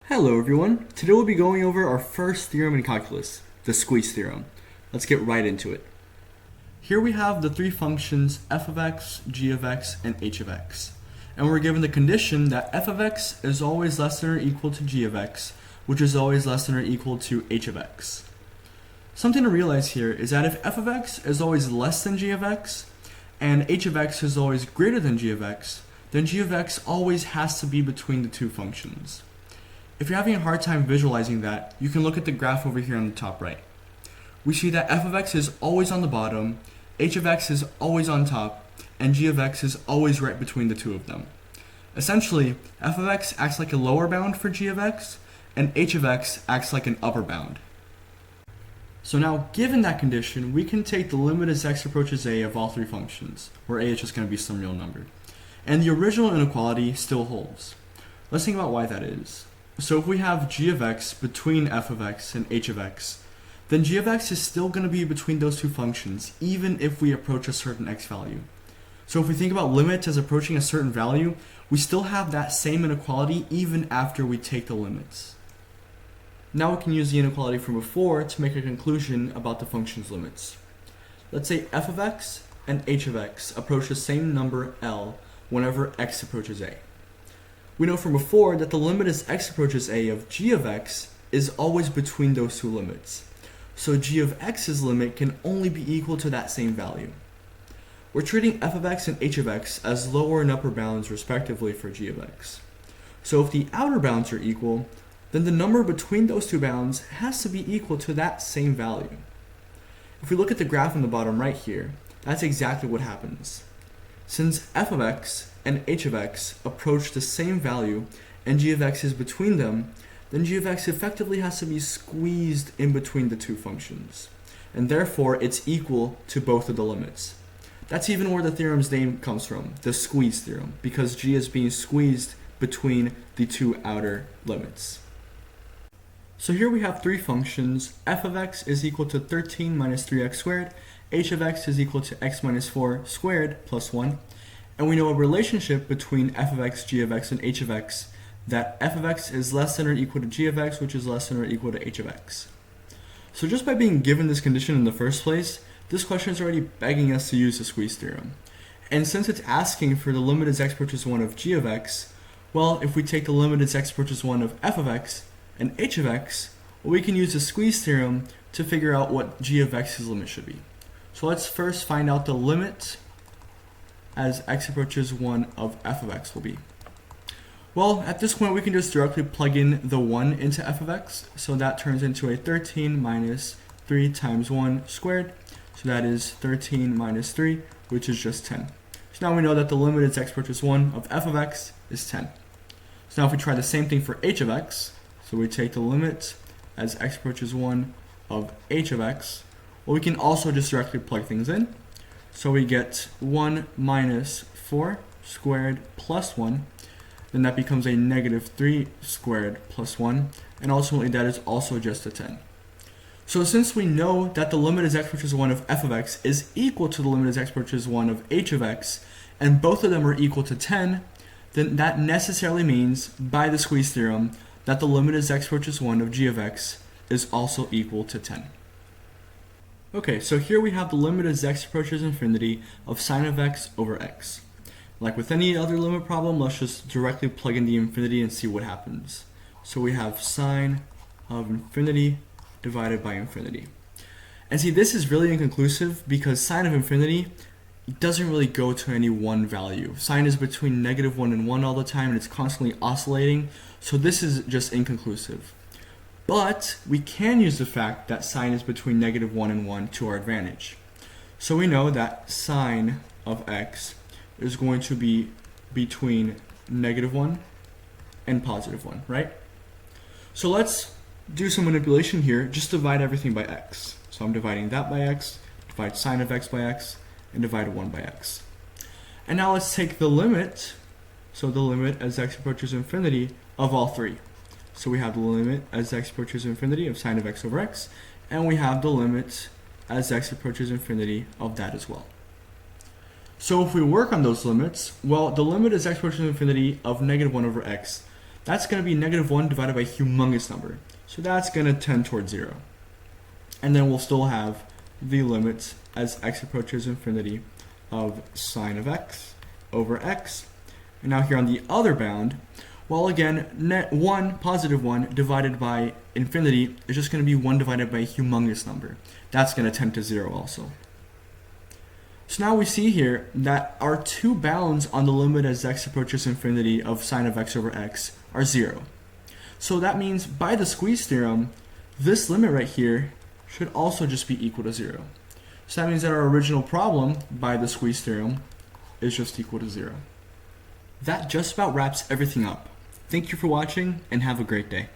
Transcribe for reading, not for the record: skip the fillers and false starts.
Hello everyone, today we'll be going over our first theorem in calculus, the squeeze theorem. Let's get right into it. Here we have the three functions f of x, g of x, and h of x. And we're given the condition that f of x is always less than or equal to g of x, which is always less than or equal to h of x. Something to realize here is that if f of x is always less than g of x, and h of x is always greater than g of x, then g of x always has to be between the two functions. If you're having a hard time visualizing that, you can look at the graph over here on the top right. We see that f of x is always on the bottom, h of x is always on top, and g of x is always right between the two of them. Essentially, f of x acts like a lower bound for g of x, and h of x acts like an upper bound. So now, given that condition, we can take the limit as x approaches a of all three functions, where a is just going to be some real number. And the original inequality still holds. Let's think about why that is. So if we have g of x between f of x and h of x, then g of x is still going to be between those two functions, even if we approach a certain x value. So if we think about limits as approaching a certain value, we still have that same inequality even after we take the limits. Now we can use the inequality from before to make a conclusion about the function's limits. Let's say f of x and h of x approach the same number L whenever x approaches a. We know from before that the limit as x approaches a of g of x is always between those two limits. So g of x's limit can only be equal to that same value. We're treating f of x and h of x as lower and upper bounds respectively for g of x. So if the outer bounds are equal, then the number between those two bounds has to be equal to that same value. If we look at the graph on the bottom right here, that's exactly what happens. Since f of x and h of x approach the same value and g of x is between them, then g of x effectively has to be squeezed in between the two functions, and therefore it's equal to both of the limits. That's even where the theorem's name comes from, the squeeze theorem, because g is being squeezed between the two outer limits. So here we have three functions. F of x is equal to 13 minus 3x squared, h of x is equal to x minus 4 squared plus 1, and we know a relationship between f of x, g of x, and h of x, that f of x is less than or equal to g of x, which is less than or equal to h of x. So just by being given this condition in the first place, this question is already begging us to use the squeeze theorem. And since it's asking for the limit as x approaches 1 of g of x, well, if we take the limit as x approaches 1 of f of x and h of x, well, we can use the squeeze theorem to figure out what g of x's limit should be. So let's first find out the limit as x approaches 1 of f of x will be. Well, at this point we can just directly plug in the 1 into f of x, so that turns into a 13 minus 3 times 1 squared, so that is 13 minus 3, which is just 10. So now we know that the limit as x approaches 1 of f of x is 10. So now if we try the same thing for h of x, so we take the limit as x approaches 1 of h of x, well, we can also just directly plug things in. So we get 1 minus 4 squared plus 1, then that becomes a negative 3 squared plus 1, and ultimately that is also just a 10. So since we know that the limit as x approaches 1 of f of x is equal to the limit as x approaches 1 of h of x, and both of them are equal to 10, then that necessarily means, by the squeeze theorem, that the limit as x approaches 1 of g of x is also equal to 10. Okay, so here we have the limit as x approaches infinity of sine of x over x. Like with any other limit problem, let's just directly plug in the infinity and see what happens. So we have sine of infinity divided by infinity. And see, this is really inconclusive because sine of infinity doesn't really go to any one value. Sine is between negative 1 and 1 all the time, and it's constantly oscillating, so this is just inconclusive. But we can use the fact that sine is between negative 1 and 1 to our advantage. So we know that sine of x is going to be between negative 1 and positive 1, right? So let's do some manipulation here. Just divide everything by x. So I'm dividing that by x, divide sine of x by x, and divide 1 by x. And now let's take the limit, so the limit as x approaches infinity of all three. So we have the limit as x approaches infinity of sine of x over x, and we have the limit as x approaches infinity of that as well. So if we work on those limits, well, the limit as x approaches infinity of negative 1 over x, that's going to be negative 1 divided by a humongous number. So that's going to tend towards 0. And then we'll still have the limits as x approaches infinity of sine of x over x. And now here on the other bound, well again, net 1, positive 1, divided by infinity is just going to be 1 divided by a humongous number. That's going to tend to 0 also. So now we see here that our two bounds on the limit as x approaches infinity of sine of x over x are 0. So that means by the squeeze theorem, this limit right here should also just be equal to 0. So that means that our original problem by the squeeze theorem is just equal to 0. That just about wraps everything up. Thank you for watching and have a great day.